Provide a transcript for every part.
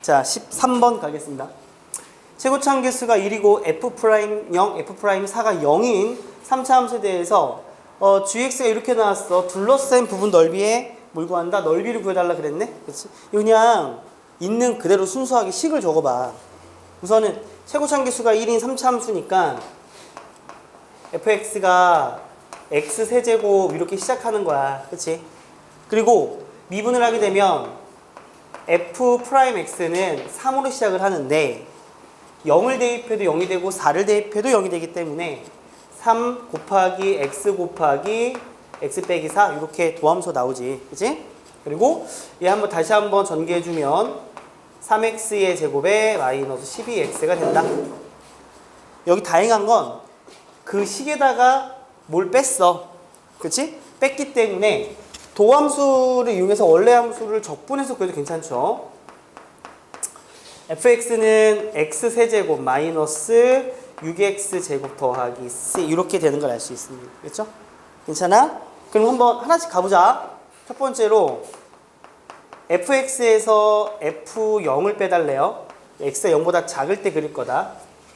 자, 13번 가겠습니다. 최고차 개수가 1이고 F'0, F'4가 0인 3차 함수에 대해서 gx가 이렇게 나왔어. 둘러싼 부분 넓이에 뭘 구한다? 넓이를 구해달라 그랬네? 그렇지? 그냥 있는 그대로 순수하게 식을 적어봐. 우선은 최고차 개수가 1인 3차 함수니까 fx가 x세제곱 이렇게 시작하는 거야. 그렇지? 그리고 미분을 하게 되면 f'x는 3으로 시작을 하는데 0을 대입해도 0이 되고 4를 대입해도 0이 되기 때문에 3 곱하기 x 곱하기 x 빼기 4 이렇게 도함수 나오지. 그치? 그리고 얘 한번 다시 한번 전개해주면 3x의 제곱에 마이너스 12x가 된다. 여기 다행한 건 그 식에다가 뭘 뺐어. 그치? 뺐기 때문에 도함수를 이용해서 원래 함수를 적분해서 그래도 괜찮죠. fx는 x세제곱 마이너스 6x제곱 더하기 c 이렇게 되는 걸 알 수 있습니다. 그렇죠? 괜찮아? 그럼 한번 하나씩 가보자. 첫 번째로 fx에서 f0을 빼달래요. x가 0보다 작을 때 그릴 거다.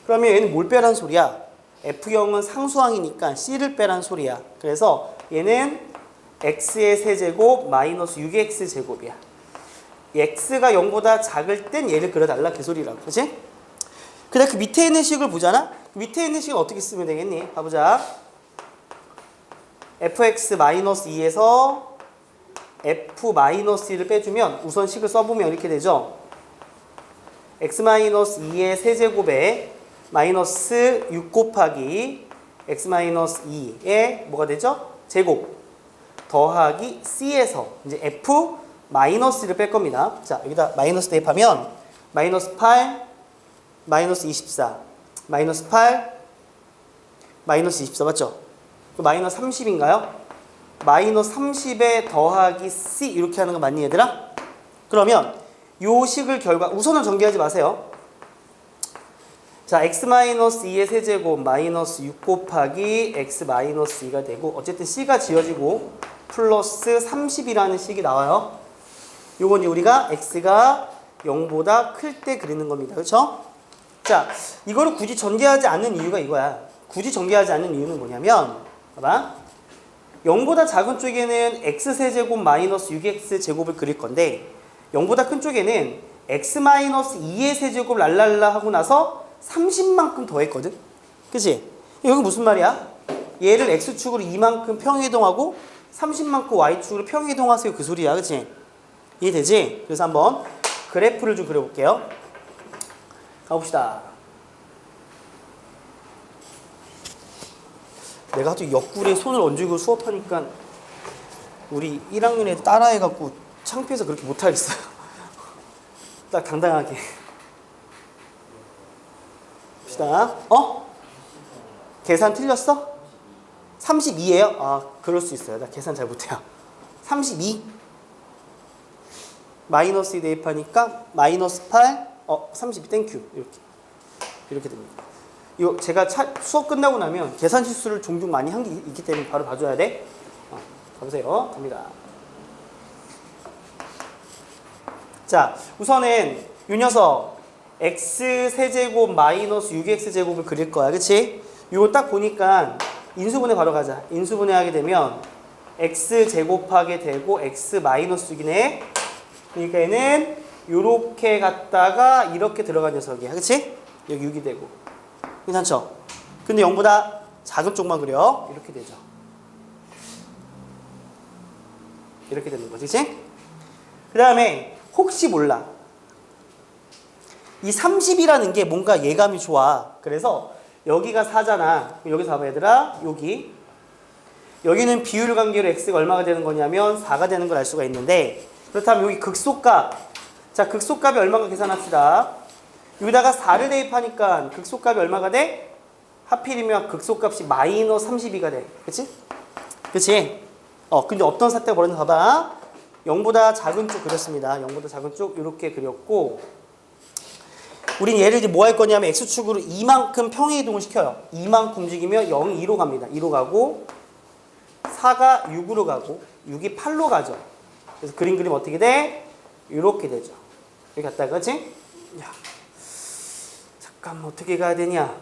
그러면 얘는 뭘 빼라는 소리야? f0은 상수항이니까 c를 빼라는 소리야. 그래서 얘는 x의 세제곱 마이너스 6x제곱이야. x가 0보다 작을 땐 얘를 그려달라 그 소리라고. 그치? 그다음 그 밑에 있는 식을 보잖아? 밑에 있는 식은 어떻게 쓰면 되겠니? 가보자. fx-2에서 f-2를 빼주면 우선 식을 써보면 이렇게 되죠. x-2의 세제곱에 마이너스 6 곱하기 x-2의 뭐가 되죠? 제곱 더하기 c에서 이제 f 마이너스를 뺄 겁니다. 자, 여기다 마이너스 대입하면 마이너스 8, 마이너스 24, 마이너스 8, 마이너스 24 맞죠? 마이너스 30인가요? 마이너스 30에 더하기 c 이렇게 하는 거 맞니 얘들아? 그러면 요 식을 결과 우선은 전개하지 마세요. 자, x-2의 세제곱 마이너스 6 곱하기 x-2가 되고 어쨌든 c가 지어지고 플러스 30이라는 식이 나와요. 요건 우리가 x가 0보다 클 때 그리는 겁니다. 그렇죠? 자, 이거를 굳이 전개하지 않는 이유가 이거야. 굳이 전개하지 않는 이유는 뭐냐면 봐봐. 0보다 작은 쪽에는 x세제곱 마이너스 6x제곱을 그릴 건데 0보다 큰 쪽에는 x-2의 세제곱 랄랄라 하고 나서 30만큼 더했거든? 그치? 여기 무슨 말이야? 얘를 x축으로 2만큼 평이동하고 30만큼 y축으로 평이동하세요 그 소리야. 그치? 이해되지? 그래서 한번 그래프를 좀 그려볼게요. 가봅시다. 내가 하도 옆구리에 손을 얹고 수업하니까 우리 1학년 애들 따라해갖고 창피해서 그렇게 못하겠어요. 딱 당당하게. 봅시다. 계산 틀렸어? 32예요? 아, 그럴 수 있어요. 나 계산 잘 못해요. 32 마이너스 대입하니까 마이너스 8 32 땡큐 이렇게 됩니다. 이거 제가 수업 끝나고 나면 계산 실수를 종종 많이 한 게 있기 때문에 바로 봐줘야 돼. 가보세요. 갑니다. 자, 우선은 이 녀석 x세제곱 마이너스 6x제곱을 그릴 거야. 그치? 이거 딱 보니까 인수분해 바로 가자. 인수분해 하게 되면 x제곱하게 되고 x 마이너스 6이네. 그러니까 얘는 요렇게 갔다가 이렇게 들어간 녀석이야. 그치? 여기 6이 되고. 괜찮죠? 근데 0보다 작은 쪽만 그려. 이렇게 되죠. 이렇게 되는 거지. 그치? 그 다음에 혹시 몰라. 이 30이라는 게 뭔가 예감이 좋아. 그래서 여기가 4잖아. 여기서 봐봐 얘들아. 여기는 비율 관계로 x가 얼마가 되는 거냐면 4가 되는 걸 알 수가 있는데 그렇다면 여기 극소값. 자, 극소값이 얼마가 계산합시다. 여기다가 4를 대입하니까 극소값이 얼마가 돼? 하필이면 극소값이 마이너스 32가 돼. 그치? 그치? 근데 어떤 사태가 벌어졌나 봐봐. 0보다 작은 쪽 그렸습니다. 0보다 작은 쪽 이렇게 그렸고 우린 얘를 이제 뭐 할 거냐면 x축으로 2만큼 평행이동을 시켜요. 2만큼 움직이면 0이 2로 갑니다. 2로 가고 4가 6으로 가고 6이 8로 가죠. 그래서 그림 어떻게 돼? 이렇게 되죠. 여기 갔다가 그치? 야, 잠깐만 어떻게 가야 되냐?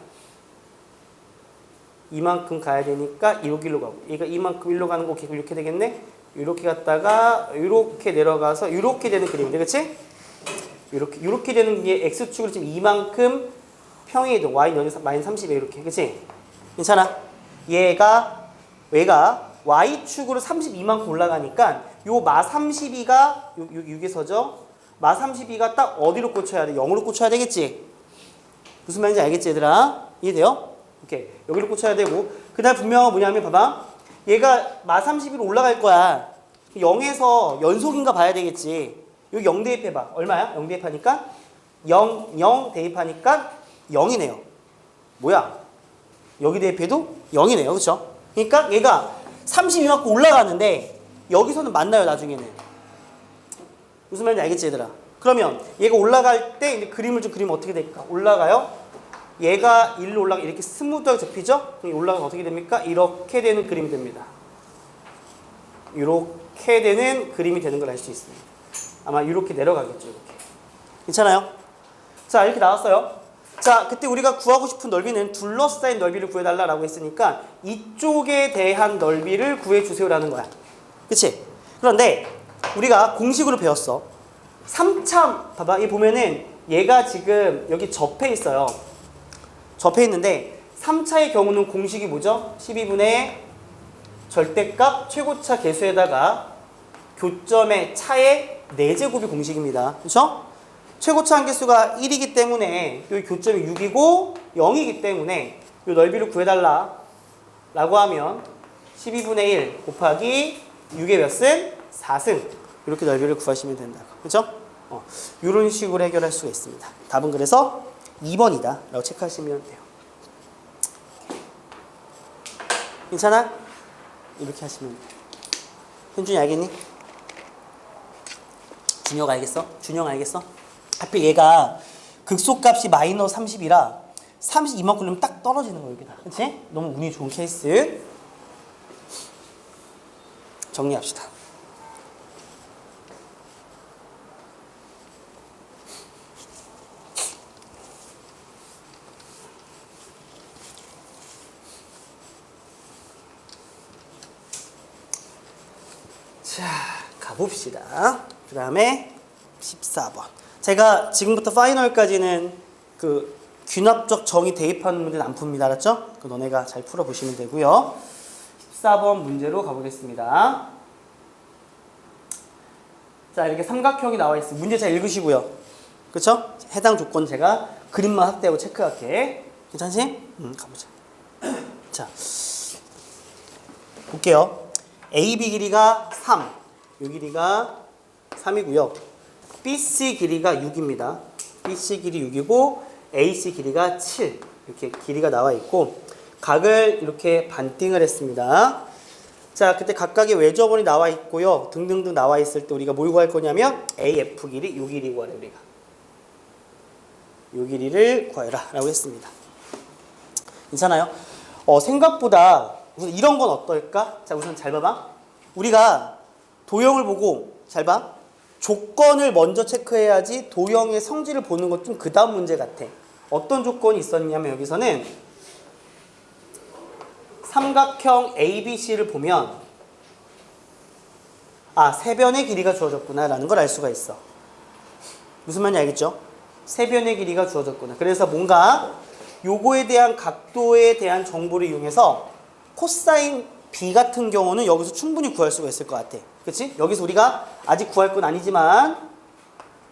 이만큼 가야 되니까 여기로 가고 얘가 이만큼 일로 가는 거 이렇게 되겠네? 이렇게 갔다가 이렇게 내려가서 이렇게 되는 그림인데 그치? 이렇게 되는 게 x축으로 지금 이만큼 평행이 돼. y는 여기서 마이너스 30에 이렇게 그치? 괜찮아? 얘가 y축으로 32만큼 올라가니까 요 마 32가 여기서죠? 마 32가 딱 어디로 꽂혀야 돼? 0으로 꽂혀야 되겠지? 무슨 말인지 알겠지 얘들아? 이해돼요? 오케이. 여기로 꽂혀야 되고 그 다음 분명한 뭐냐면 봐봐 얘가 마 31로 올라갈 거야 0에서 연속인가 봐야 되겠지 여기 0 대입해봐 얼마야? 0 대입하니까 0, 0 대입하니까 0이네요 뭐야? 여기 대입해도 0이네요 그쵸? 그러니까 얘가 32만큼 올라가는데 여기서는 만나요 나중에는 무슨 말인지 알겠지 얘들아? 그러면 얘가 올라갈 때 이제 그림을 좀 그리면 어떻게 될까? 올라가요? 얘가 1로 올라가 이렇게 스무드하게 접히죠? 그럼 올라가면 어떻게 됩니까? 이렇게 되는 그림이 됩니다. 이렇게 되는 그림이 되는 걸 알 수 있습니다. 아마 이렇게 내려가겠죠. 이렇게. 괜찮아요? 자 이렇게 나왔어요. 자 그때 우리가 구하고 싶은 넓이는 둘러싸인 넓이를 구해달라고 했으니까 이쪽에 대한 넓이를 구해주세요라는 거야. 그치? 그런데 우리가 공식으로 배웠어. 3차 봐봐. 이 보면은 얘가 지금 여기 접해 있어요. 접해 있는데 3차의 경우는 공식이 뭐죠? 12분의 절대값 최고차 계수에다가 교점의 차의 4제곱이 공식입니다. 그렇죠? 최고차 한계수가 1이기 때문에 여기 교점이 6이고 0이기 때문에 이 넓이를 구해달라 라고 하면 12분의 1 곱하기 6의 몇 승? 4승 이렇게 넓이를 구하시면 된다고. 그렇죠? 이런 식으로 해결할 수가 있습니다. 답은 그래서 2번이다 라고 체크하시면 돼요. 괜찮아? 이렇게 하시면 돼요. 현준이 알겠니? 준혁 알겠어? 준영 알겠어? 하필 얘가 극소값이 마이너스 30이라 32만큼 그러면 딱 떨어지는 거야 여기다. 그치? 너무 운이 좋은 케이스. 정리합시다. 자, 가봅시다. 그 다음에 14번. 제가 지금부터 파이널까지는 그 귀납적 정의 대입하는 문제는 안 풉니다. 알았죠? 그 너네가 잘 풀어보시면 되고요. 14번 문제로 가보겠습니다. 자, 이렇게 삼각형이 나와 있어요. 문제 잘 읽으시고요. 그쵸? 해당 조건 제가 그림만 확대하고 체크할게. 괜찮지? 가보자. 자, 볼게요. AB 길이가 3, 이 길이가 3이고요. BC 길이가 6입니다. BC 길이 6이고 AC 길이가 7 이렇게 길이가 나와 있고 각을 이렇게 반띵을 했습니다. 자, 그때 각각의 외접원이 나와 있고요. 등등등 나와 있을 때 우리가 뭘 구할 거냐면 AF 길이 이 길이 구하래 우리가. 이 길이를 구하라 라고 했습니다. 괜찮아요? 생각보다 우선 이런 건 어떨까? 자, 우선 잘 봐봐. 우리가 도형을 보고 잘 봐. 조건을 먼저 체크해야지 도형의 성질을 보는 것 좀 그 다음 문제 같아. 어떤 조건이 있었냐면 여기서는 삼각형 ABC를 보면 세 변의 길이가 주어졌구나 라는 걸 알 수가 있어. 무슨 말인지 알겠죠? 세 변의 길이가 주어졌구나. 그래서 뭔가 요거에 대한 각도에 대한 정보를 이용해서 코사인 B 같은 경우는 여기서 충분히 구할 수가 있을 것 같아. 그치? 여기서 우리가 아직 구할 건 아니지만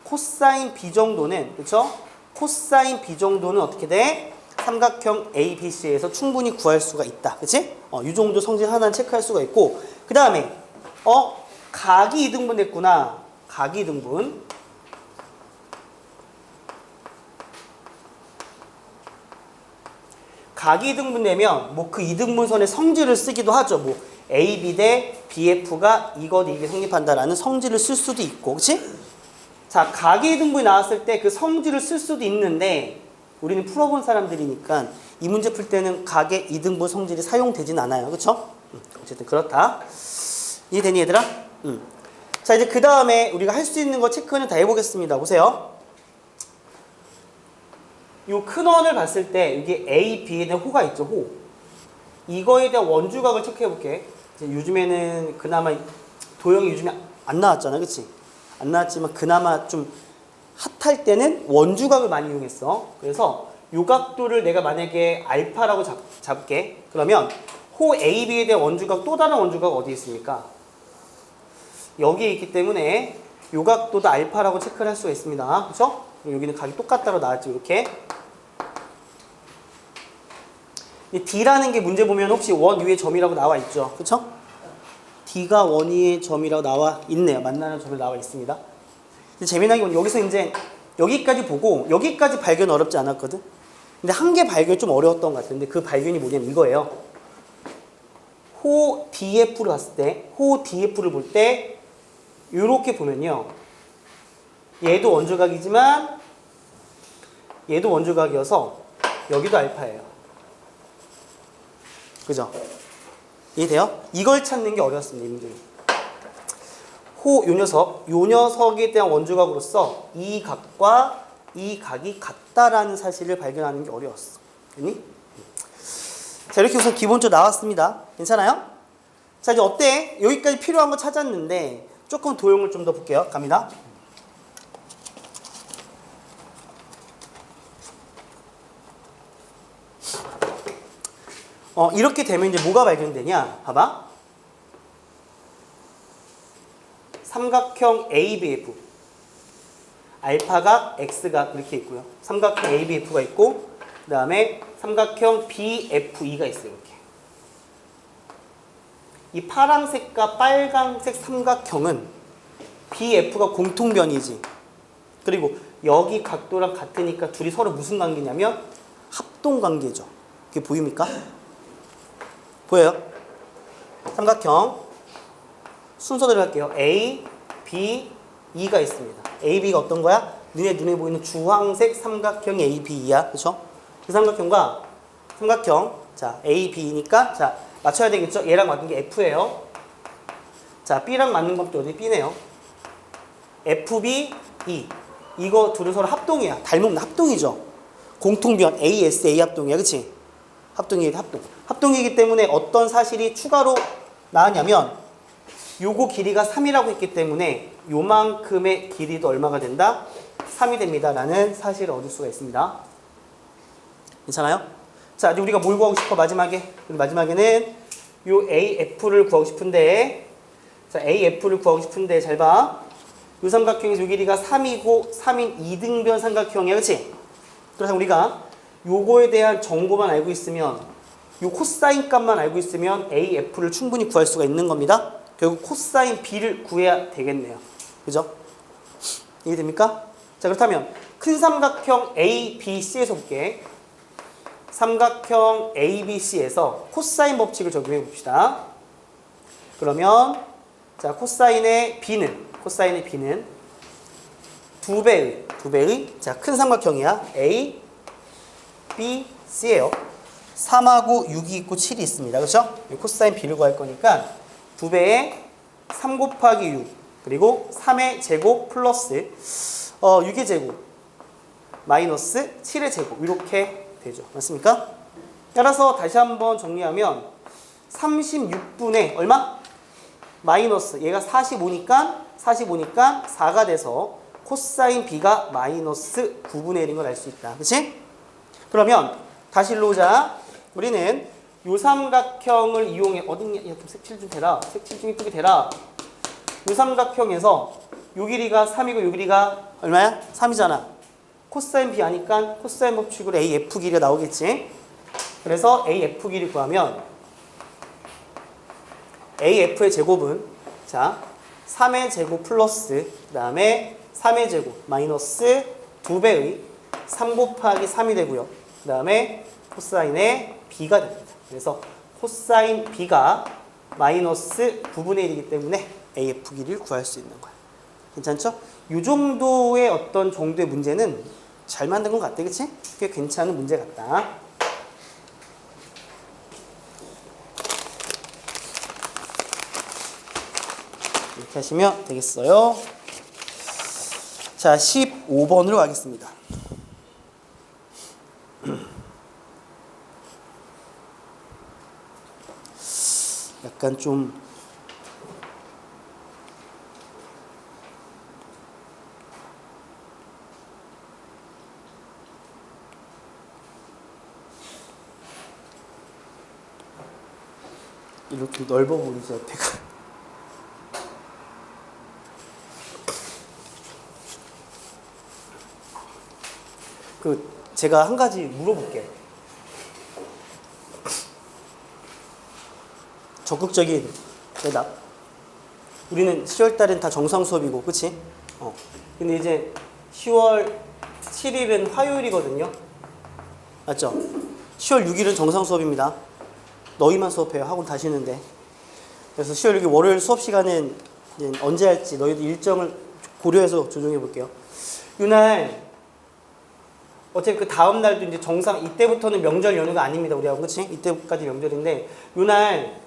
코사인 B 정도는, 그쵸? 코사인 B 정도는 어떻게 돼? 삼각형 ABC에서 충분히 구할 수가 있다. 그치? 이 정도 성질 하나는 체크할 수가 있고, 그 다음에 각이 2등분 됐구나. 각이 2등분. 각이 2등분 되면 뭐 그 2등분선의 성질을 쓰기도 하죠. 뭐 AB 대 BF가 이게 성립한다라는 성질을 쓸 수도 있고, 그치? 자, 각이 2등분이 나왔을 때 그 성질을 쓸 수도 있는데 우리는 풀어본 사람들이니까 이 문제 풀 때는 각의 2등분 성질이 사용되진 않아요. 그쵸? 어쨌든 그렇다. 이해되니 얘들아? 자, 이제 그 다음에 우리가 할 수 있는 거 체크는 다 해보겠습니다. 보세요. 요 큰 원을 봤을 때 이게 A, B에 대한 호가 있죠, 호. 이거에 대한 원주각을 체크해 볼게. 요즘에는 그나마 도형이 요즘에 안 나왔잖아, 그치? 안 나왔지만 그나마 좀 핫할 때는 원주각을 많이 이용했어. 그래서 요 각도를 내가 만약에 알파라고 잡게. 그러면 호 AB에 대한 원주각, 또 다른 원주각 어디 있습니까? 여기에 있기 때문에 요 각도도 알파라고 체크를 할 수가 있습니다. 그렇죠? 여기는 각이 똑같다고 나왔죠, 이렇게. D라는 게 문제 보면 혹시 원 위에 점이라고 나와 있죠, 그렇죠? D가 원 위에 점이라고 나와 있네요. 만나는 점이 나와 있습니다. 재미난 건 여기서 이제 여기까지 보고 여기까지 발견 어렵지 않았거든. 근데 한 개 발견이 좀 어려웠던 것 같은데 그 발견이 뭐냐면 이거예요. 호 DF를 봤을 때, 호 DF를 볼 때 이렇게 보면요. 얘도 원주각이지만 얘도 원주각이어서 여기도 알파예요. 그죠? 이해돼요? 이걸 찾는 게 어려웠습니다, 이분들이. 요 녀석에 대한 원주각으로서 이 각과 이 각이 같다라는 사실을 발견하는 게 어려웠어. 됐니? 자, 이렇게 우선 기본적으로 나왔습니다. 괜찮아요? 자, 이제 어때? 여기까지 필요한 거 찾았는데 조금 도형을 좀 더 볼게요. 갑니다. 이렇게 되면 이제 뭐가 발견되냐? 봐봐. 삼각형 ABF. 알파각, X각 이렇게 있고요. 삼각형 ABF가 있고 그 다음에 삼각형 BFE가 있어요. 이렇게. 이 파란색과 빨강색 삼각형은 BF가 공통변이지. 그리고 여기 각도랑 같으니까 둘이 서로 무슨 관계냐면 합동관계죠. 그게 보입니까? 보여요? 삼각형 순서대로 할게요. A, B, E가 있습니다. A, B가 어떤 거야? 눈에 보이는 주황색 삼각형이 A, B, E야. 그렇죠? 그 삼각형과 삼각형 자 A, B니까 자 맞춰야 되겠죠? 얘랑 맞는 게 F예요. 자 B랑 맞는 것도 어디 B네요. F, B, E 이거 둘은 서로 합동이야. 닮은 합동이죠. 공통변 A, S, A 합동이야. 그치? 합동이기 합동. 합동이기 때문에 어떤 사실이 추가로 나왔냐면 요거 길이가 3이라고 했기 때문에 요만큼의 길이도 얼마가 된다? 3이 됩니다. 라는 사실을 얻을 수가 있습니다. 괜찮아요? 자, 이제 우리가 뭘 구하고 싶어? 마지막에는 요 AF를 구하고 싶은데 자, AF를 구하고 싶은데 잘 봐. 요 삼각형에서 요 길이가 3이고 3인 2등변 삼각형이야. 그치? 그래서 우리가 요거에 대한 정보만 알고 있으면 요 코사인 값만 알고 있으면 AF를 충분히 구할 수가 있는 겁니다. 결국 코사인 B를 구해야 되겠네요. 그죠? 이해됩니까? 자, 그렇다면 큰 삼각형 ABC에서 볼게. 삼각형 ABC에서 코사인 법칙을 적용해 봅시다. 그러면 자, 코사인의 B는 두 배의 자, 큰 삼각형이야. A, B, C예요. 3하고 6이 있고 7이 있습니다. 그렇죠? 코사인 B를 구할 거니까 2배의 3 곱하기 6 그리고 3의 제곱 플러스 6의 제곱 마이너스 7의 제곱 이렇게 되죠. 맞습니까? 따라서 다시 한번 정리하면 36분의 얼마? 마이너스 얘가 45니까 4가 돼서 코사인 B가 마이너스 9분의 1인 걸 알 수 있다. 그치? 그러면 다시 일로 오자. 우리는 요 삼각형을 이용해 어딨냐? 야, 좀 색칠 좀 대라. 색칠 좀 이쁘게 대라. 요 삼각형에서 요 길이가 3이고 요 길이가 얼마야? 3이잖아. 코사인 B 아니까 코사인 법칙으로 AF 길이가 나오겠지. 그래서 AF 길이 구하면 AF의 제곱은 자 3의 제곱 플러스 그 다음에 3의 제곱 마이너스 2배의 3 곱하기 3이 되고요. 그 다음에 코사인의 B가 됩니다. 그래서 코사인 B가 마이너스 9분의 1이기 때문에 AF 길이를 구할 수 있는 거야. 괜찮죠? 이 정도의 어떤 정도의 문제는 잘 만든 것 같아. 그치? 꽤 괜찮은 문제 같다. 이렇게 하시면 되겠어요. 자, 15번으로 가겠습니다. 약간 좀 이렇게 넓어 보이죠, 옆에가. 제가 한 가지 물어볼게요. 적극적인 대답. 우리는 10월 달엔 다 정상 수업이고, 그치? 근데 이제 10월 7일은 화요일이거든요. 맞죠? 10월 6일은 정상 수업입니다. 너희만 수업해요. 학원 다시는데. 그래서 10월 6일 월요일 수업 시간은 이제 언제 할지 너희들 일정을 고려해서 조정해 볼게요. 이날 어차피 그 다음 날도 이제 정상, 이때부터는 명절 연휴가 아닙니다. 우리하고, 그치? 이때까지 명절인데 이날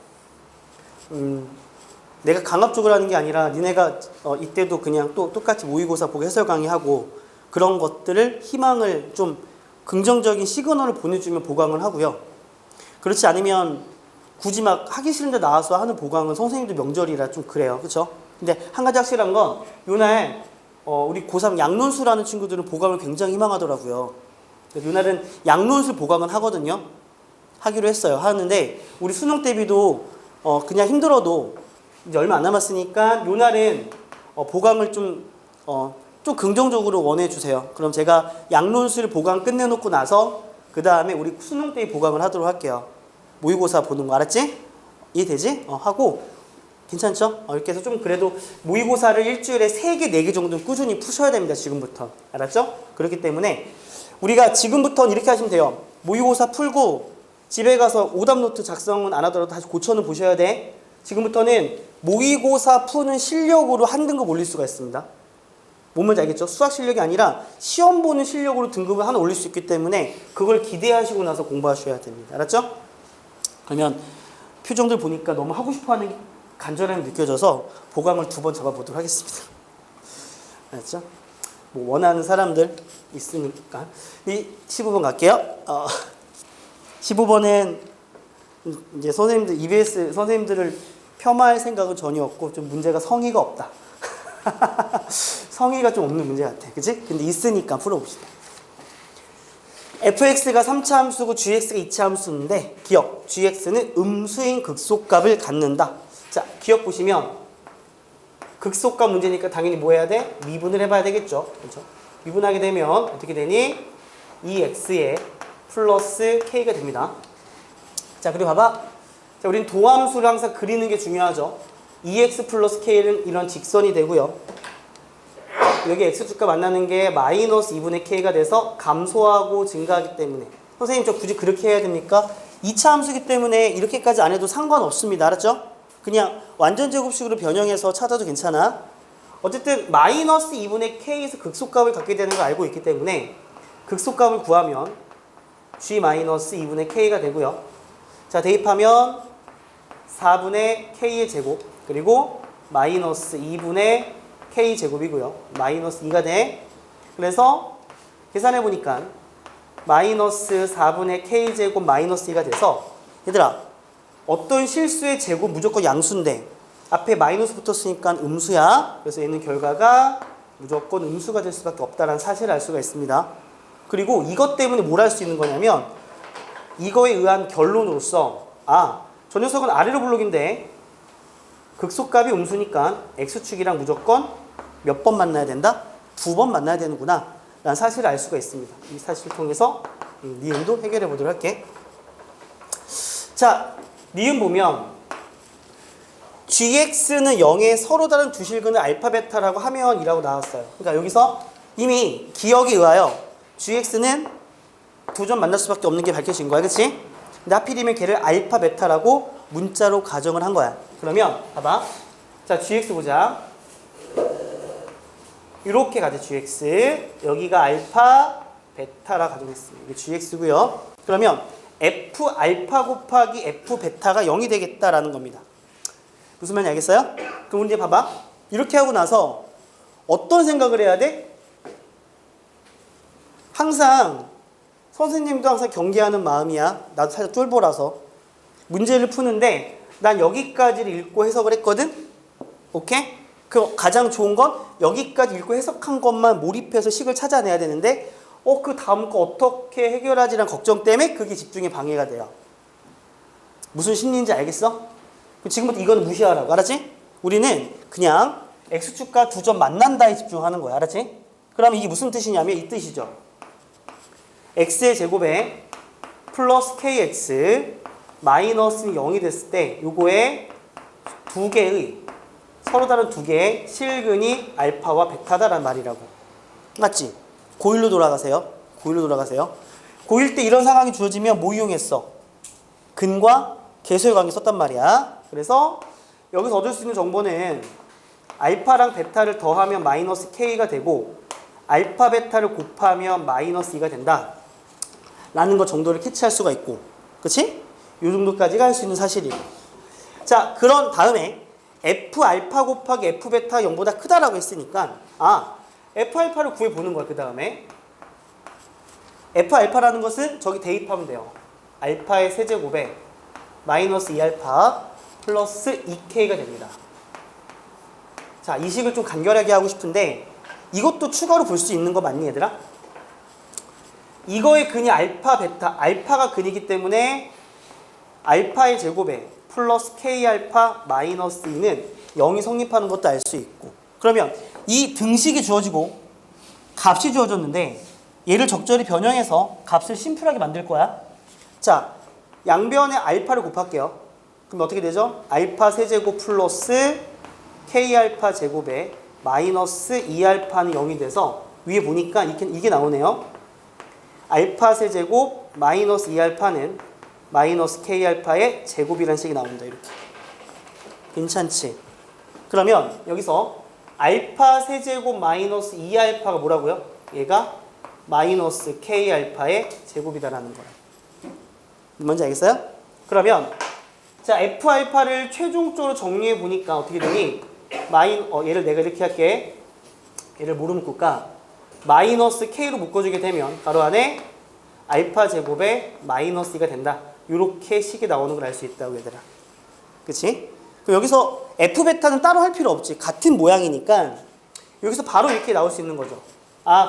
내가 강압적으로 하는 게 아니라 니네가 이때도 그냥 또 똑같이 모의고사 보고 해설 강의하고 그런 것들을 희망을 좀 긍정적인 시그널을 보내주면 보강을 하고요. 그렇지 않으면 굳이 막 하기 싫은데 나와서 하는 보강은 선생님도 명절이라 좀 그래요. 그쵸? 근데 한 가지 확실한 건 요날 우리 고3 양론수라는 친구들은 보강을 굉장히 희망하더라고요. 그래서 요날은 양론수 보강을 하거든요. 하기로 했어요. 하는데 우리 수능 대비도 그냥 힘들어도 이제 얼마 안 남았으니까 요날은 보강을 좀 긍정적으로 원해주세요. 그럼 제가 양론수를 보강 끝내놓고 나서 그 다음에 우리 수능 대비 보강을 하도록 할게요. 모의고사 보는 거 알았지? 이해되지? 하고 괜찮죠? 이렇게 해서 좀 그래도 모의고사를 일주일에 3개, 4개 정도는 꾸준히 푸셔야 됩니다. 지금부터. 알았죠? 그렇기 때문에 우리가 지금부터는 이렇게 하시면 돼요. 모의고사 풀고 집에 가서 오답노트 작성은 안 하더라도 다시 고쳐는 보셔야 돼. 지금부터는 모의고사 푸는 실력으로 한 등급 올릴 수가 있습니다. 뭔 말인지 알겠죠? 수학 실력이 아니라 시험 보는 실력으로 등급을 하나 올릴 수 있기 때문에 그걸 기대하시고 나서 공부하셔야 됩니다. 알았죠? 그러면 표정들 보니까 너무 하고 싶어하는 게 간절함이 느껴져서 보강을 2번 잡아보도록 하겠습니다. 알았죠? 뭐 원하는 사람들 있으니까. 이 15번 갈게요. 15번은 이제 선생님들, EBS 선생님들을 폄하할 생각은 전혀 없고 좀 문제가 성의가 없다. 성의가 좀 없는 문제 같아. 그치? 근데 있으니까 풀어봅시다. fx가 3차 함수고 gx가 2차 함수인데 기억, gx는 음수인 극소값을 갖는다. 자, 기억 보시면 극소값 문제니까 당연히 뭐 해야 돼? 미분을 해봐야 되겠죠. 그렇죠? 미분하게 되면 어떻게 되니? 2x에 플러스 k가 됩니다. 자, 그리고 봐봐. 자, 우린 도함수를 항상 그리는 게 중요하죠. 2x 플러스 k는 이런 직선이 되고요. 여기 x축과 만나는 게 마이너스 2분의 k가 돼서 감소하고 증가하기 때문에 선생님 저 굳이 그렇게 해야 됩니까? 2차 함수기 때문에 이렇게까지 안 해도 상관없습니다. 알았죠? 그냥 완전 제곱식으로 변형해서 찾아도 괜찮아. 어쨌든 마이너스 2분의 k에서 극소값을 갖게 되는 걸 알고 있기 때문에 극소값을 구하면 g 마이너스 2분의 k가 되고요. 자, 대입하면 4분의 k의 제곱 그리고 마이너스 2분의 k제곱이고요. 마이너스 2가 돼. 그래서 계산해보니까 마이너스 4분의 k제곱 마이너스 2가 돼서 얘들아 어떤 실수의 제곱 무조건 양수인데 앞에 마이너스 붙었으니까 음수야. 그래서 얘는 결과가 무조건 음수가 될 수밖에 없다는 사실을 알 수가 있습니다. 그리고 이것 때문에 뭘 할 수 있는 거냐면 이거에 의한 결론으로서 저 녀석은 아래로 블록인데 극소값이 음수니까 x축이랑 무조건 몇 번 만나야 된다? 2번 만나야 되는구나 라는 사실을 알 수가 있습니다. 이 사실을 통해서 니은도 해결해 보도록 할게. 자, 니은 보면 gx는 0에 서로 다른 두 실근을 알파 베타라고 하면 이라고 나왔어요. 그러니까 여기서 이미 기억에 의하여 gx는 2점 만날 수밖에 없는 게 밝혀진 거야. 그치? 근데 하필이면 걔를 알파 베타라고 문자로 가정을 한 거야. 그러면 봐봐. 자, gx 보자. 이렇게 가죠. gx. 여기가 알파 베타라 가정했습니다. 이게 gx고요. 그러면 f 알파 곱하기 f 베타가 0이 되겠다라는 겁니다. 무슨 말인지 알겠어요? 그럼 이제 봐봐. 이렇게 하고 나서 어떤 생각을 해야 돼? 항상 선생님도 항상 경계하는 마음이야. 나도 살짝 쫄보라서. 문제를 푸는데 난 여기까지를 읽고 해석을 했거든. 오케이? 그 가장 좋은 건 여기까지 읽고 해석한 것만 몰입해서 식을 찾아내야 되는데 그 다음 거 어떻게 해결하지란 걱정 때문에 그게 집중에 방해가 돼요. 무슨 심리인지 알겠어? 지금부터 이거는 무시하라고. 알았지? 우리는 그냥 x축과 두 점 만난다에 집중하는 거야. 알았지? 그럼 이게 무슨 뜻이냐면 이 뜻이죠. x의 제곱에 플러스 kx 마이너스 0이 됐을 때 요거에 두 개의 서로 다른 두 개의 실근이 알파와 베타다란 말이라고. 맞지? 고1로 돌아가세요. 고1로 돌아가세요. 고1 때 이런 상황이 주어지면 뭐 이용했어? 근과 계수의 관계 썼단 말이야. 그래서 여기서 얻을 수 있는 정보는 알파랑 베타를 더하면 마이너스 k가 되고 알파 베타를 곱하면 마이너스 2가 된다 라는 것 정도를 캐치할 수가 있고, 그치? 이 정도까지가 할 수 있는 사실이에요. 자, 그런 다음에 f 알파 곱하기 f 베타 0보다 크다라고 했으니까 f 알파를 구해보는 거야. 그 다음에 f 알파라는 것은 저기 대입하면 돼요. 알파의 세제곱에 마이너스 2알파 플러스 2k가 됩니다. 자, 이 식을 좀 간결하게 하고 싶은데 이것도 추가로 볼 수 있는 거 맞니 얘들아? 이거의 근이 알파 베타, 알파가 근이기 때문에 알파의 제곱에 플러스 k알파 마이너스 2는 0이 성립하는 것도 알 수 있고, 그러면 이 등식이 주어지고 값이 주어졌는데 얘를 적절히 변형해서 값을 심플하게 만들 거야. 자, 양변에 알파를 곱할게요. 그럼 어떻게 되죠? 알파 세제곱 플러스 k알파 제곱에 마이너스 2알파는 0이 돼서 위에 보니까 이게 나오네요. 알파 세제곱 마이너스 2알파는 마이너스 k알파의 제곱이라는 식이 나온다. 이렇게. 괜찮지? 그러면 여기서 알파 세제곱 마이너스 2알파가 뭐라고요? 얘가 마이너스 k알파의 제곱이다라는 거야. 뭔지 알겠어요? 그러면 자, f 알파를 최종적으로 정리해 보니까 어떻게 되니? 얘를 내가 이렇게 할게. 얘를 뭐로 묶을까? 마이너스 k로 묶어주게 되면 가로 안에 알파 제곱에 마이너스 2가 된다. 이렇게 식이 나오는 걸 알 수 있다고 얘들아. 그치? 그럼 여기서 f 베타는 따로 할 필요 없지. 같은 모양이니까 여기서 바로 이렇게 나올 수 있는 거죠.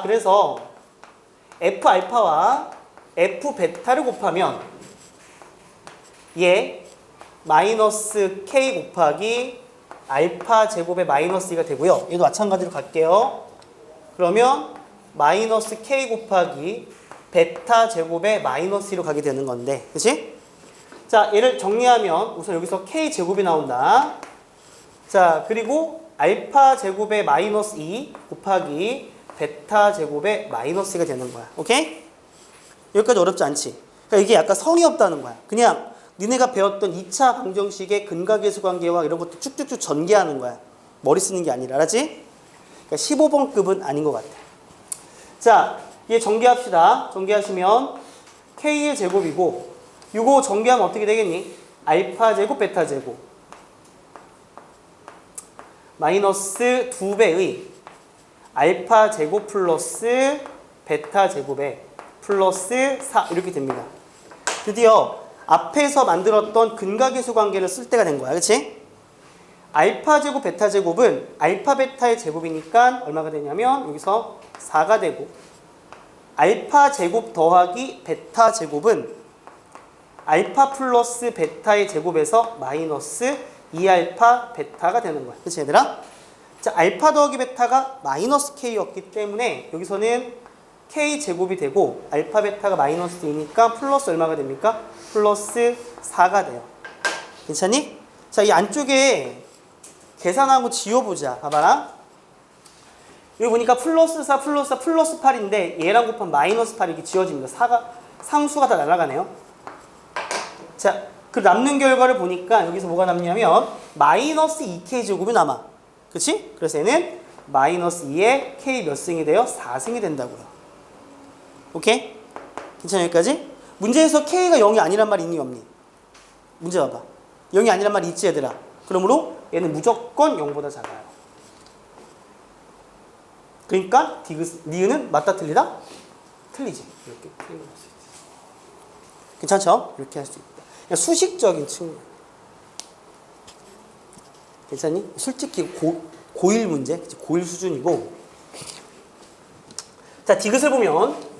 그래서 f 알파와 f 베타를 곱하면 얘 마이너스 k 곱하기 알파 제곱에 마이너스 2가 되고요. 얘도 마찬가지로 갈게요. 그러면 마이너스 k 곱하기 베타 제곱에 마이너스 2로 가게 되는 건데, 그치? 자, 얘를 정리하면 우선 여기서 k 제곱이 나온다. 자, 그리고 알파 제곱에 마이너스 2 곱하기 베타 제곱에 마이너스 2가 되는 거야. 오케이? 여기까지 어렵지 않지? 그러니까 이게 약간 성의 없다는 거야. 그냥 니네가 배웠던 2차 방정식의 근각계수 관계와 이런 것도 쭉쭉쭉 전개하는 거야. 머리 쓰는 게 아니라, 알았지? 그러니까 15번급은 아닌 것 같아. 자, 얘 전개합시다. 전개하시면 k의 제곱이고, 이거 전개하면 어떻게 되겠니? 알파 제곱, 베타 제곱. 마이너스 2배의 알파 제곱 플러스 베타 제곱에 플러스 4 이렇게 됩니다. 드디어 앞에서 만들었던 근각계수 관계를 쓸 때가 된 거야. 그치? 알파 제곱, 베타 제곱은 알파 베타의 제곱이니까 얼마가 되냐면 여기서 4가 되고, 알파 제곱 더하기 베타 제곱은 알파 플러스 베타의 제곱에서 마이너스 2알파 베타가 되는 거야. 그치 얘들아? 자, 알파 더하기 베타가 마이너스 k였기 때문에 여기서는 k 제곱이 되고 알파 베타가 마이너스 2니까 플러스 얼마가 됩니까? 플러스 4가 돼요. 괜찮니? 자, 이 안쪽에 계산하고 지워보자. 봐봐라. 여기 보니까 플러스 4, 플러스 4, 플러스 8인데 얘랑 곱하면 마이너스 8 이렇게 지워집니다. 상수가 다 날아가네요. 자, 그 남는 결과를 보니까 여기서 뭐가 남냐면 마이너스 2k 제곱이 남아. 그치? 그래서 얘는 마이너스 2에 k 몇 승이 돼요? 4승이 된다고요. 오케이? 괜찮아 여기까지? 문제에서 k가 0이 아니란 말이 있니 없니? 문제 봐봐. 0이 아니란 말이 있지 얘들아. 그러므로 얘는 무조건 0보다 작아요. 그러니까 니은은 맞다 틀리다? 틀리지. 이렇게 틀린 거 할 수 있지. 괜찮죠? 이렇게 할 수 있다. 그냥 수식적인 측면. 괜찮니? 솔직히 고1 문제, 고1 수준이고. 자, 디귿을 보면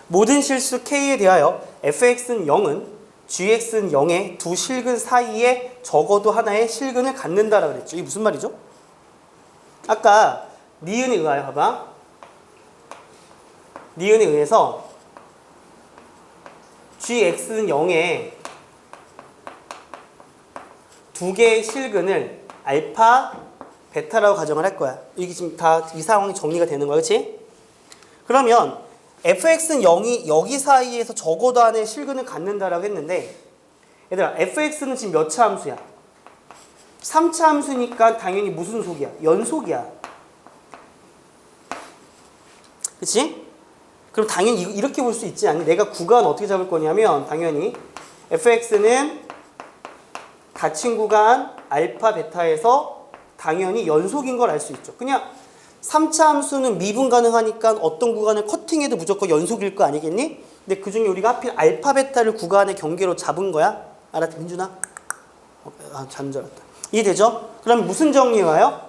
모든 실수 K에 대하여 fx는 0은 gx는 0의 두 실근 사이에 적어도 하나의 실근을 갖는다라고 그랬죠. 이게 무슨 말이죠? 아까 니은에 의하여 봐봐. 니은에 의해서 gx는 0에 두 개의 실근을 알파, 베타라고 가정을 할 거야. 이게 지금 다 이 상황이 정리가 되는 거야. 그렇지? 그러면 fx는 0이 여기 사이에서 적어도 하나의 실근을 갖는다라고 했는데 얘들아 fx는 지금 몇 차 함수야? 3차 함수니까 당연히 무슨 속이야? 연속이야. 그치? 그럼 당연히 이렇게 볼 수 있지 않니? 내가 구간 어떻게 잡을 거냐면 당연히 fx는 닫힌 구간 알파 베타에서 당연히 연속인 걸 알 수 있죠. 그냥 3차 함수는 미분 가능하니까 어떤 구간을 커팅해도 무조건 연속일 거 아니겠니? 근데 그 중에 우리가 하필 알파 베타를 구간의 경계로 잡은 거야. 알았지 민준아? 잠 잘 왔다. 이해되죠? 그럼 무슨 정리에 와요?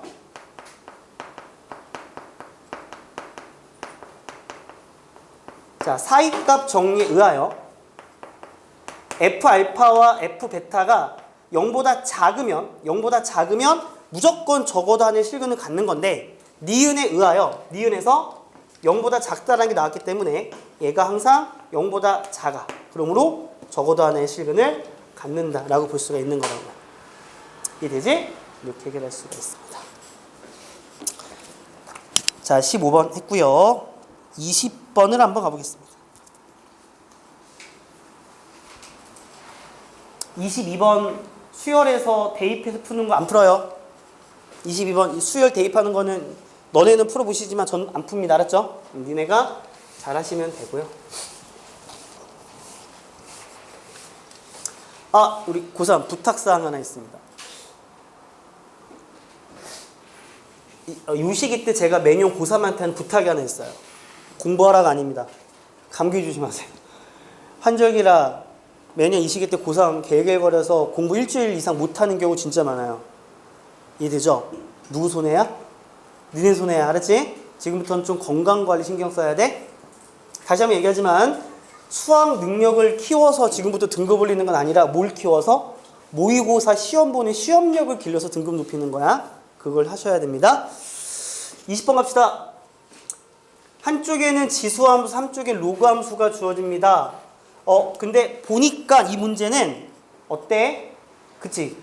자, 사이값 정리에 의하여 f 알파와 f 베타가 0보다 작으면 무조건 적어도 하나의 실근을 갖는 건데 니은에 의하여 니은에서 0보다 작다라는 게 나왔기 때문에 얘가 항상 0보다 작아. 그러므로 적어도 하나의 실근을 갖는다라고 볼 수가 있는 거라고. 이해되지? 이렇게 해결할 수가 있습니다. 자, 15번 했고요. 20번을 한번 가보겠습니다. 22번 수열에서 대입해서 푸는 거 안 풀어요. 22번 수열 대입하는 거는 너네는 풀어보시지만 전 안 풉니다. 알았죠? 니네가 잘하시면 되고요. 아, 우리 고3 부탁사항 하나 있습니다. 유식이 때 제가 매년 고3한테 하는 부탁이 하나 있어요. 공부하라가 아닙니다. 감기 조심하세요. 환절기라 매년 이 시기 때 고3 개개거려서 공부 일주일 이상 못하는 경우 진짜 많아요. 이해되죠? 누구 손해야? 니네 손해야. 알았지? 지금부터는 좀 건강관리 신경 써야 돼. 다시 한번 얘기하지만 수학 능력을 키워서 지금부터 등급 올리는 건 아니라 뭘 키워서? 모의고사 시험 보는 시험력을 길러서 등급 높이는 거야. 그걸 하셔야 됩니다. 20번 갑시다. 한쪽에는 지수함수, 한쪽에 로그함수가 주어집니다. 근데 보니까 이 문제는 어때? 그치?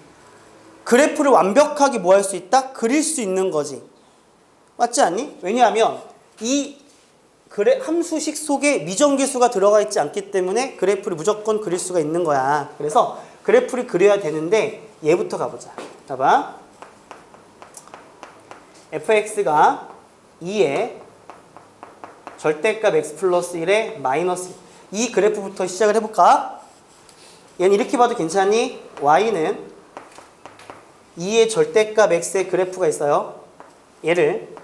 그래프를 완벽하게 뭐 할 수 있다? 그릴 수 있는 거지. 맞지 않니? 왜냐하면 이 함수식 속에 미정계수가 들어가 있지 않기 때문에 그래프를 무조건 그릴 수가 있는 거야. 그래서 그래프를 그려야 되는데 얘부터 가보자. 봐봐. fx가 2에 절대값 x 플러스 1에 마이너스 2. 이 그래프부터 시작을 해볼까? 얘는 이렇게 봐도 괜찮니? y는 2의 절대값 x의 그래프가 있어요. 얘를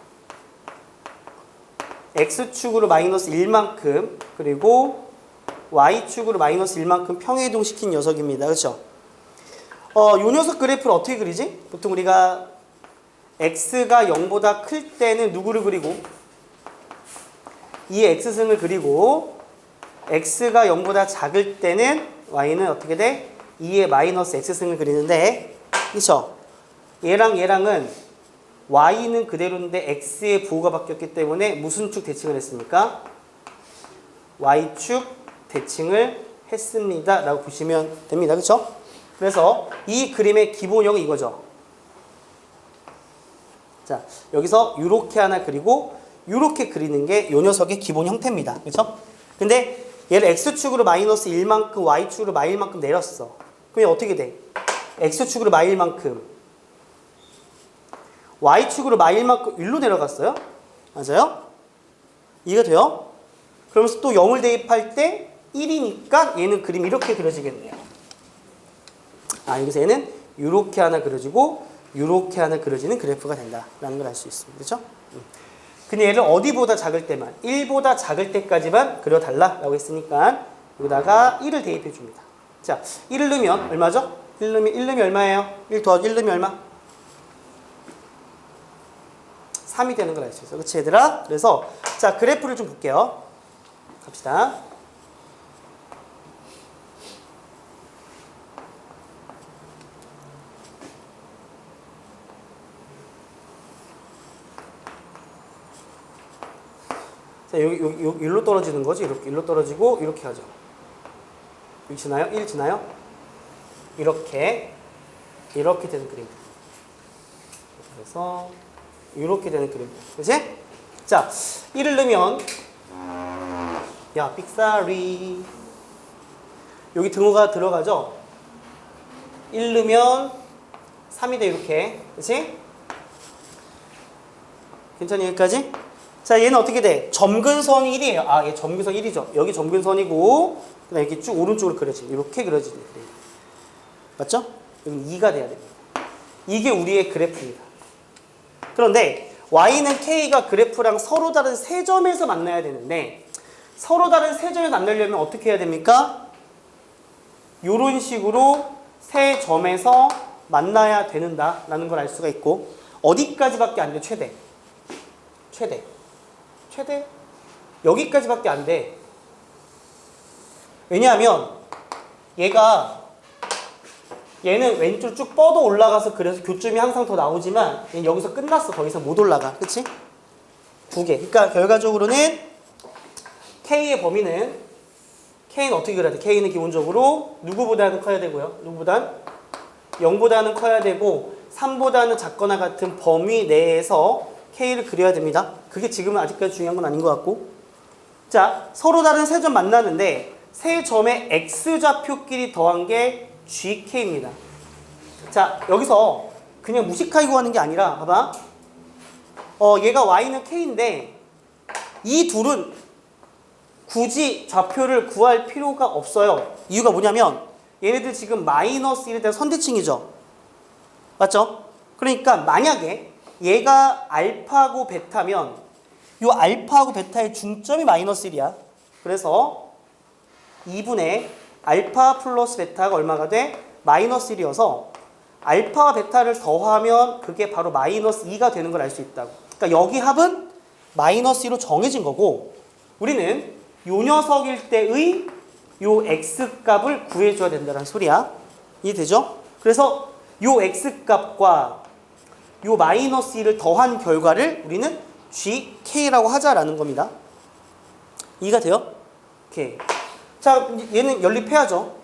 x축으로 마이너스 1만큼 그리고 y축으로 마이너스 1만큼 평행이동시킨 녀석입니다. 그렇죠? 요 녀석 그래프를 어떻게 그리지? 보통 우리가 x가 0보다 클 때는 누구를 그리고 2의 x승을 그리고 x가 0보다 작을 때는 y는 어떻게 돼? 2의 마이너스 x승을 그리는데 그렇죠? 얘랑 얘랑은 y는 그대로인데 x의 부호가 바뀌었기 때문에 무슨 축 대칭을 했습니까? y축 대칭을 했습니다 라고 보시면 됩니다. 그렇죠? 그래서 이 그림의 기본형은 이거죠. 자, 여기서 이렇게 하나 그리고 이렇게 그리는 게 이 녀석의 기본 형태입니다. 그렇죠? 근데 얘를 x축으로 마이너스 1만큼 y축으로 마일만큼 내렸어. 그럼 어떻게 돼? x축으로 마일만큼 y축으로 마일만큼 1로 내려갔어요? 맞아요? 이해가 돼요? 그러면서 또 0을 대입할 때 1이니까 얘는 그림이 이렇게 그려지겠네요. 여기서 얘는 이렇게 하나 그려지고 이렇게 하나 그려지는 그래프가 된다라는 걸 알 수 있습니다. 그렇죠? 근데 얘를 어디보다 작을 때만 1보다 작을 때까지만 그려달라고 했으니까 여기다가 1을 대입해 줍니다. 자, 1을 넣으면 얼마죠? 1 넣으면 얼마예요? 1 더하기 1 넣으면 얼마? 3이 되는 걸 알 수 있어요. 그렇지 얘들아? 그래서 자 그래프를 좀 볼게요. 갑시다. 자, 여기 일로 떨어지는 거지. 이렇게 일로 떨어지고 이렇게 하죠. 여기 지나요? 1 지나요? 이렇게 되는 그림. 그래서 이렇게 되는 그림. 그렇지? 자, 1을 넣으면 야, 빅사리. 여기 등호가 들어가죠? 1 넣으면 3이 돼 이렇게. 그렇지? 괜찮니 여기까지? 자, 얘는 어떻게 돼? 점근선이 1이에요. 아, 얘 점근선 1이죠. 여기 점근선이고 그다음에 이렇게 쭉 오른쪽으로 그려지는 이렇게 그려지는 그림. 맞죠? 여기 2가 돼야 됩니다. 이게 우리의 그래프입니다. 그런데 y는 k가 그래프랑 서로 다른 세 점에서 만나야 되는데 서로 다른 세 점에서 만나려면 어떻게 해야 됩니까? 이런 식으로 세 점에서 만나야 되는다라는 걸 알 수가 있고 어디까지밖에 안 돼? 최대 여기까지밖에 안 돼. 왜냐하면 얘는 왼쪽 쭉 뻗어 올라가서 그래서 교점이 항상 더 나오지만 얘는 여기서 끝났어. 더 이상 못 올라가. 그치? 2개. 그러니까 결과적으로는 K의 범위는 K는 어떻게 그려야 돼? K는 기본적으로 누구보다는 커야 되고요. 누구보단 0보다는 커야 되고 3보다는 작거나 같은 범위 내에서 K를 그려야 됩니다. 그게 지금은 아직까지 중요한 건 아닌 것 같고 자, 서로 다른 세 점 만나는데 세 점의 X좌표끼리 더한 게 GK입니다. 자, 여기서 그냥 무식하게 구하는 게 아니라 봐봐. 얘가 Y는 K인데 이 둘은 굳이 좌표를 구할 필요가 없어요. 이유가 뭐냐면 얘네들 지금 마이너스 1에 대한 선대칭이죠. 맞죠? 그러니까 만약에 얘가 알파고 베타면 이 알파하고 베타의 중점이 마이너스 1이야. 그래서 2분의 알파 플러스 베타가 얼마가 돼? 마이너스 1이어서 알파와 베타를 더하면 그게 바로 마이너스 2가 되는 걸 알 수 있다고. 그러니까 여기 합은 마이너스 2로 정해진 거고 우리는 요 녀석일 때의 요 x값을 구해줘야 된다는 소리야. 이해되죠? 그래서 요 x값과 요 마이너스 2를 더한 결과를 우리는 GK라고 하자라는 겁니다. 이해가 돼요? 오케이. 자, 얘는 연립해야죠.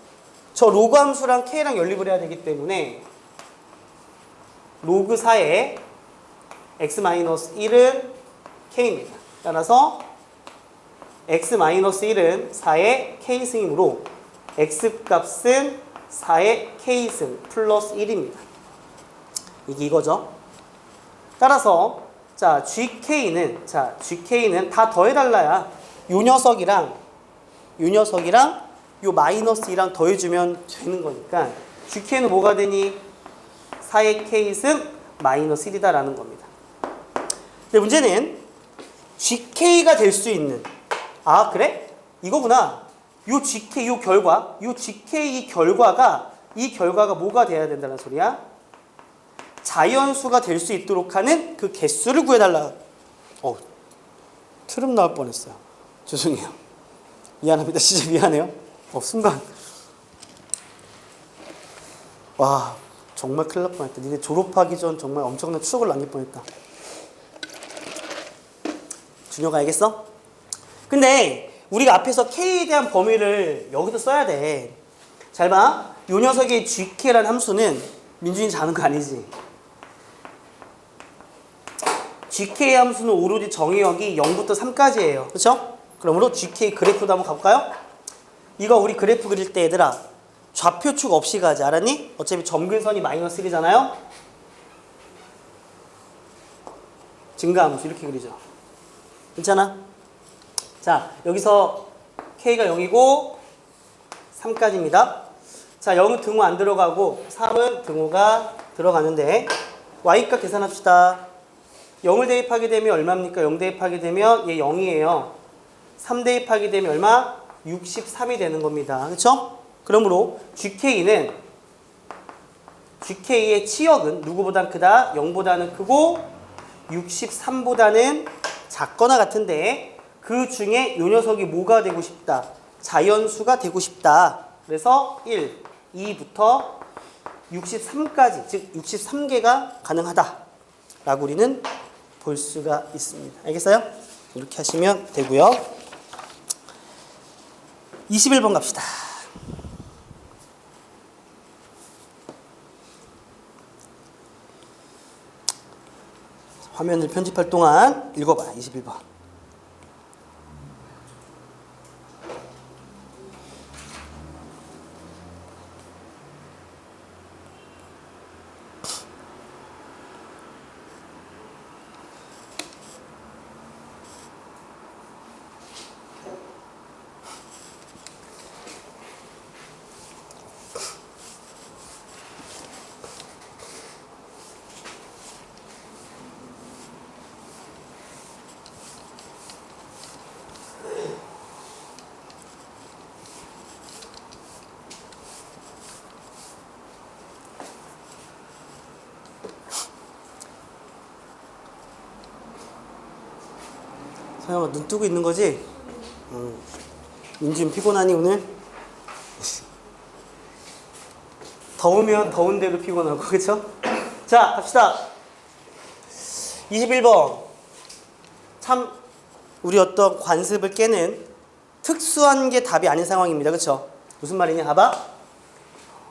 저 로그 함수랑 K랑 연립을 해야 되기 때문에 로그 4의 x-1은 K입니다. 따라서 x-1은 4의 K승이므로 x값은 4의 K승 플러스 1입니다. 이게 이거죠. 따라서 자, GK는 다 더해달라야 요 녀석이랑 요 마이너스 2랑 더해주면 되는 거니까 GK는 뭐가 되니? 4의 K승 마이너스 1이다라는 겁니다. 근데 문제는 GK가 될 수 있는 아 그래? 이거구나. 요 GK 요 GK 이 결과가 뭐가 돼야 된다는 소리야? 자연수가 될 수 있도록 하는 그 개수를 구해달라. 트름 나올 뻔했어요. 죄송해요. 미안합니다. 진짜 미안해요. 순간 와 정말 큰일 날 뻔했다. 니네 졸업하기 전 정말 엄청난 추억을 남길 뻔했다. 준혁아 알겠어? 근데 우리가 앞에서 K에 대한 범위를 여기도 써야 돼. 잘 봐. 요 녀석의 GK라는 함수는 민준이 자는 거 아니지? GK 함수는 오로지 정의역이 0부터 3까지예요. 그렇죠? 그러므로 GK 그래프도 한번 가볼까요? 이거 우리 그래프 그릴 때 얘들아 좌표축 없이 가지. 알았니? 어차피 점근선이 마이너스 1이잖아요? 증가함수 이렇게 그리죠. 괜찮아? 자, 여기서 K가 0이고 3까지입니다. 자, 0은 등호 안 들어가고 3은 등호가 들어가는데 y값 계산합시다. 0을 대입하게 되면 얼마입니까? 0 대입하게 되면 얘 0이에요. 3 대입하게 되면 얼마? 63이 되는 겁니다. 그렇죠? 그러므로 GK의 치역은 누구보다 크다? 0보다는 크고 63보다는 작거나 같은데 그 중에 이 녀석이 뭐가 되고 싶다? 자연수가 되고 싶다. 그래서 1, 2부터 63까지, 즉 63개가 가능하다라고 우리는 볼 수가 있습니다. 알겠어요? 이렇게 하시면 되고요. 21번 갑시다. 화면을 편집할 동안 읽어봐. 21번. 서영아 눈 뜨고 있는 거지? 민준 피곤하니 오늘? 더우면 더운 대로 피곤하고 그쵸? 자 갑시다. 21번 참 우리 어떤 관습을 깨는 특수한 게 답이 아닌 상황입니다. 그쵸? 무슨 말이냐 봐봐.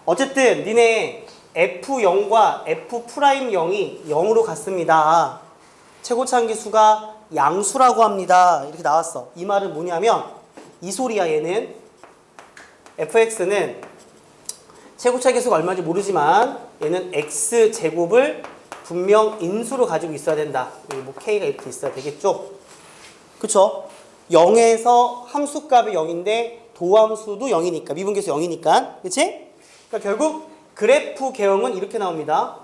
어쨌든 니네 F0과 F'0이 0으로 같습니다. 최고차항계수가 양수라고 합니다. 이렇게 나왔어. 이 말은 뭐냐면 이 소리야. 얘는 fx는 최고차계수가 얼마인지 모르지만 얘는 x제곱을 분명 인수로 가지고 있어야 된다. 여기 뭐 k가 이렇게 있어야 되겠죠. 그쵸? 0에서 함수값이 0인데 도함수도 0이니까 미분계수 0이니까 그치? 그러니까 결국 그래프 개형은 이렇게 나옵니다.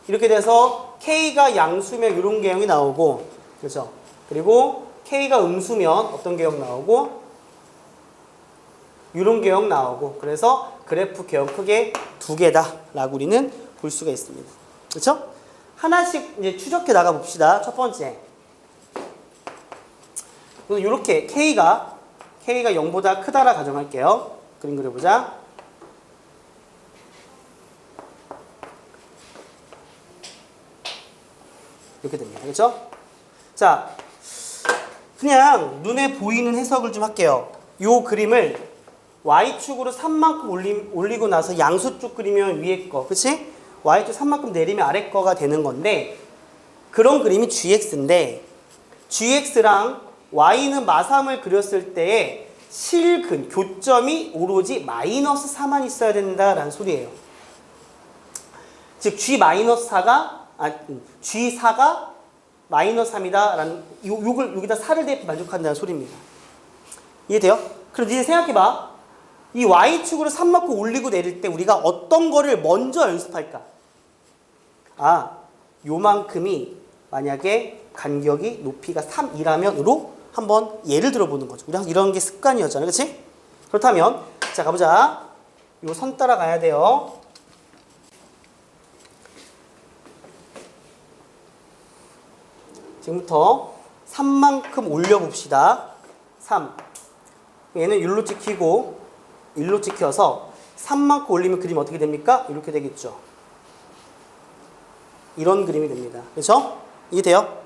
이렇게 돼서 K가 양수면 이런 개형이 나오고, 그렇죠? 그리고 K가 음수면 어떤 개형 나오고, 이런 개형 나오고, 그래서 그래프 개형 크게 두 개다라고 우리는 볼 수가 있습니다. 그렇죠? 하나씩 이제 추적해 나가 봅시다. 첫 번째, 이렇게 K가 0보다 크다라 가정할게요. 그림 그려보자. 이렇게 됩니다. 그렇죠? 자, 그냥 눈에 보이는 해석을 좀 할게요. 요 그림을 Y축으로 3만큼 올리고 나서 양수쪽 그리면 위에 거, 그치? Y축 3만큼 내리면 아래 거가 되는 건데 그런 그림이 GX인데 GX랑 Y는 마삼을 그렸을 때의 실근, 교점이 오로지 마이너스 4만 있어야 된다라는 소리예요. 즉 G-4가 G4가 마이너스 3이다 라는 요걸 여기다 4를 대입해 만족한다는 소리입니다. 이해돼요? 그럼 이제 생각해봐. 이 Y축으로 3만큼 올리고 내릴 때 우리가 어떤 거를 먼저 연습할까? 요만큼이 만약에 간격이 높이가 3이라면으로 한번 예를 들어보는 거죠. 우리 항상 이런 게 습관이었잖아요. 그치? 그렇다면 자 가보자. 요 선 따라가야 돼요. 지금부터 3만큼 올려봅시다. 3. 얘는 일로 찍히고 1로 찍혀서 3만큼 올리면 그림 어떻게 됩니까? 이렇게 되겠죠. 이런 그림이 됩니다. 그렇죠? 이해돼요?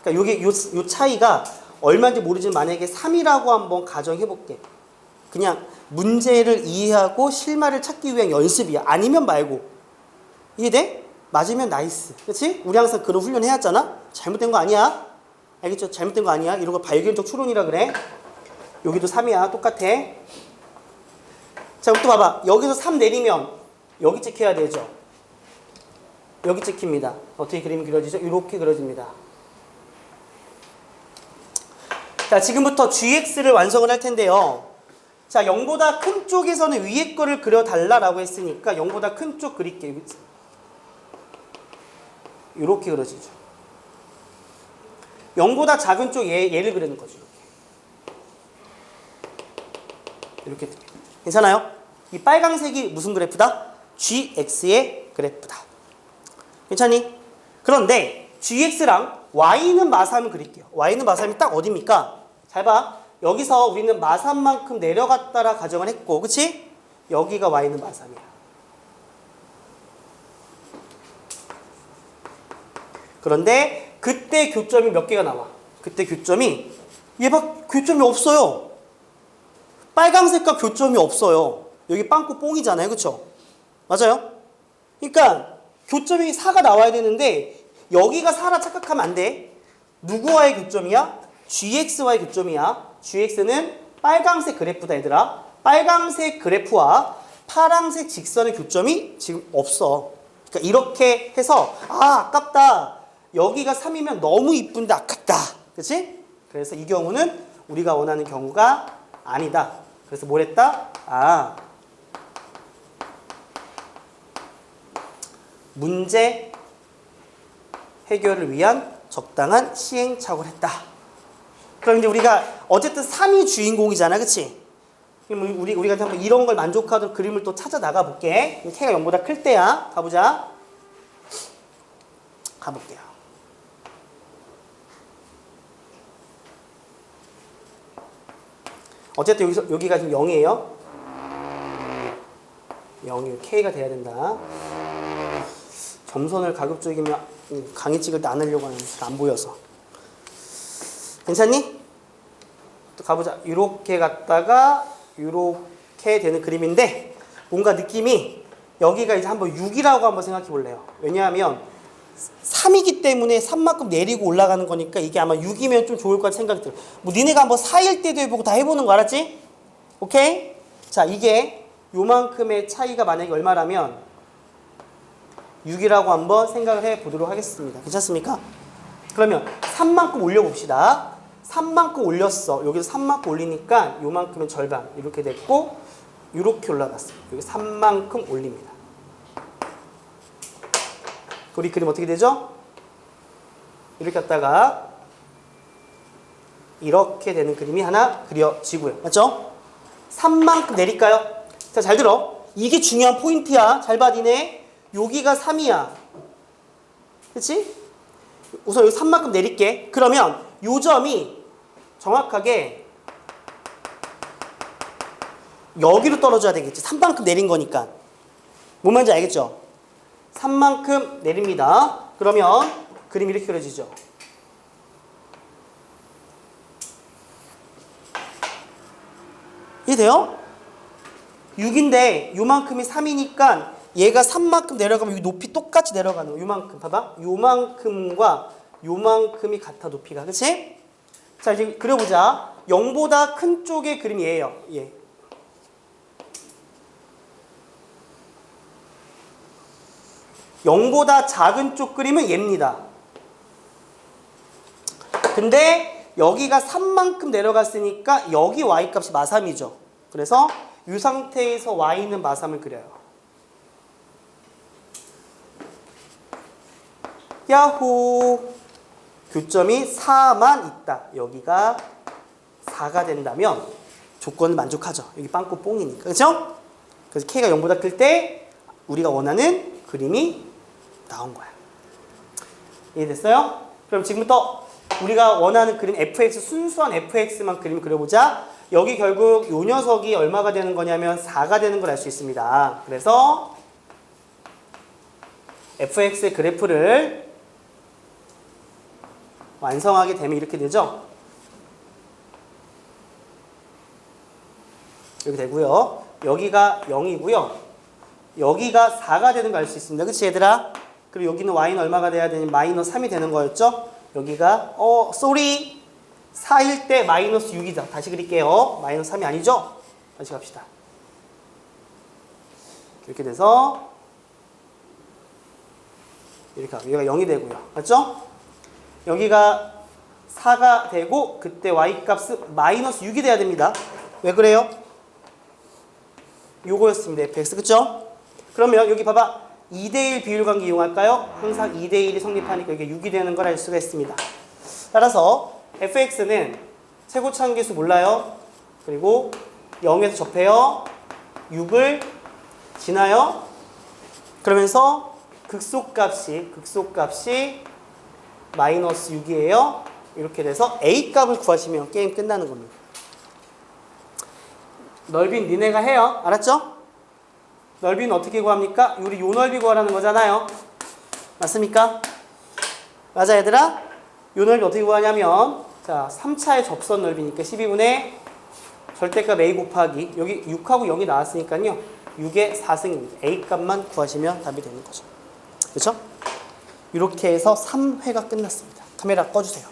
그러니까 요게 요 차이가 얼마인지 모르지만 만약에 3이라고 한번 가정해볼게. 그냥 문제를 이해하고 실마리를 찾기 위한 연습이야. 아니면 말고. 이해돼? 맞으면 나이스. 그렇지? 우리 항상 그런 훈련 해왔잖아? 잘못된 거 아니야. 알겠죠? 잘못된 거 아니야. 이런 거 발견적 추론이라 그래. 여기도 3이야. 똑같아. 자, 또 봐봐. 여기서 3 내리면 여기 찍혀야 되죠. 여기 찍힙니다. 어떻게 그림이 그려지죠? 이렇게 그려집니다. 자, 지금부터 GX를 완성을 할 텐데요. 자, 0보다 큰 쪽에서는 위에 거를 그려달라라고 했으니까 0보다 큰 쪽 그릴게요. 이렇게 그려지죠. 0보다 작은 쪽 얘를 그리는 거죠. 이렇게. 괜찮아요? 이 빨강색이 무슨 그래프다? gx의 그래프다. 괜찮니? 그런데 gx랑 y는 마삼을 그릴게요. y는 마삼이 딱 어디입니까? 잘 봐. 여기서 우리는 마삼만큼 내려갔다라 가정을 했고, 그치? 여기가 y는 마삼이야. 그런데 그때 교점이 몇 개가 나와? 그때 교점이 얘 봐, 교점이 없어요. 빨강색과 교점이 없어요. 여기 빵꾸 뽕이잖아요. 그쵸? 맞아요? 그러니까 교점이 4가 나와야 되는데 여기가 4라 착각하면 안 돼. 누구와의 교점이야? gx와의 교점이야. gx는 빨강색 그래프다 얘들아. 빨강색 그래프와 파랑색 직선의 교점이 지금 없어. 그러니까 이렇게 해서 아깝다. 여기가 3이면 너무 이쁜데 아깝다. 그치? 그래서 이 경우는 우리가 원하는 경우가 아니다. 그래서 뭘 했다? 문제 해결을 위한 적당한 시행착오를 했다. 그럼 이제 우리가 어쨌든 3이 주인공이잖아. 그치? 그럼 우리가 한번 이런 걸 만족하도록 그림을 또 찾아 나가 볼게. K가 0보다 클 때야. 가보자. 가볼게요. 어쨌든 여기가 지금 0이에요. 0이 K가 돼야 된다. 점선을 가급적이면 강의 찍을 때 안 하려고 하는데 안 보여서. 괜찮니? 또 가보자. 이렇게 갔다가 이렇게 되는 그림인데 뭔가 느낌이 여기가 이제 한번 6이라고 한번 생각해 볼래요. 왜냐하면 3이기 때문에 3만큼 내리고 올라가는 거니까 이게 아마 6이면 좀 좋을 것 같은 생각이 들어. 뭐 니네가 한번 4일 때도 해보고 다 해보는 거 알았지? 오케이? 자, 이게 요만큼의 차이가 만약에 얼마라면 6이라고 한번 생각을 해 보도록 하겠습니다. 괜찮습니까? 그러면 3만큼 올려봅시다. 3만큼 올렸어. 여기서 3만큼 올리니까 요만큼의 절반 이렇게 됐고 이렇게 올라갔어요. 여기 3만큼 올립니다. 우리 그림 어떻게 되죠? 이렇게 갔다가 이렇게 되는 그림이 하나 그려지고요. 맞죠? 3만큼 내릴까요? 자, 잘 들어. 이게 중요한 포인트야. 잘 봐, 니네. 여기가 3이야. 그치? 우선 여기 3만큼 내릴게. 그러면 요 점이 정확하게 여기로 떨어져야 되겠지. 3만큼 내린 거니까. 뭔 말인지 알겠죠? 3만큼 내립니다. 그러면 그림이 이렇게 그려지죠. 이해돼요? 6인데 요만큼이 3이니까 얘가 3만큼 내려가면 여기 높이 똑같이 내려가는 거. 요만큼 봐봐. 요만큼과 요만큼이 같아 높이가. 그치? 자, 이제 그려보자. 0보다 큰 쪽의 그림이 얘예요. 얘. (0보다) 작은 쪽 그림은 얘입니다. 근데 여기가 3만큼 내려갔으니까 여기 y값이 마삼이죠. 그래서 이 상태에서 y는 마삼을 그려요. 야호! 교점이 4만 있다. 여기가 4가 된다면 조건을 만족하죠. 여기 빵꾸 뽕이니까. 그렇죠? 그래서 K가 0보다 클 때 우리가 원하는 그림이 나온 거야. 이해됐어요? 그럼 지금부터 우리가 원하는 그림 fx, 순수한 fx만 그림 그려보자. 여기 결국 이 녀석이 얼마가 되는 거냐면 4가 되는 걸 알 수 있습니다. 그래서 fx의 그래프를 완성하게 되면 이렇게 되죠. 이렇게 되고요. 여기가 0이고요. 여기가 4가 되는 걸 알 수 있습니다. 그치 얘들아? 그리고 여기는 y는 얼마가 돼야 되니? 마이너스 3이 되는 거였죠? 여기가 쏘리 4일 때 마이너스 6이다. 다시 그릴게요. 마이너스 3이 아니죠? 다시 갑시다. 이렇게 돼서 이렇게 하고 여기가 0이 되고요. 맞죠? 여기가 4가 되고 그때 y값은 마이너스 6이 돼야 됩니다. 왜 그래요? 요거였습니다. fx. 그쵸? 그러면 여기 봐봐. 2대1 비율관계 이용할까요? 항상 2대1이 성립하니까 이게 6이 되는 걸 알 수가 있습니다. 따라서 fx는 최고차함계수 몰라요. 그리고 0에서 접해요. 6을 지나요. 그러면서 극소값이 마이너스 6이에요. 이렇게 돼서 a 값을 구하시면 게임 끝나는 겁니다. 넓이는 니네가 해요. 알았죠? 넓이는 어떻게 구합니까? 우리 요 넓이 구하라는 거잖아요. 맞습니까? 맞아 얘들아? 요 넓이 어떻게 구하냐면 자 3차의 접선 넓이니까 12분의 절대값 a 곱하기 여기 6하고 0이 나왔으니까요. 6의 4승입니다. a 값만 구하시면 답이 되는 거죠. 그렇죠? 이렇게 해서 3회가 끝났습니다. 카메라 꺼주세요.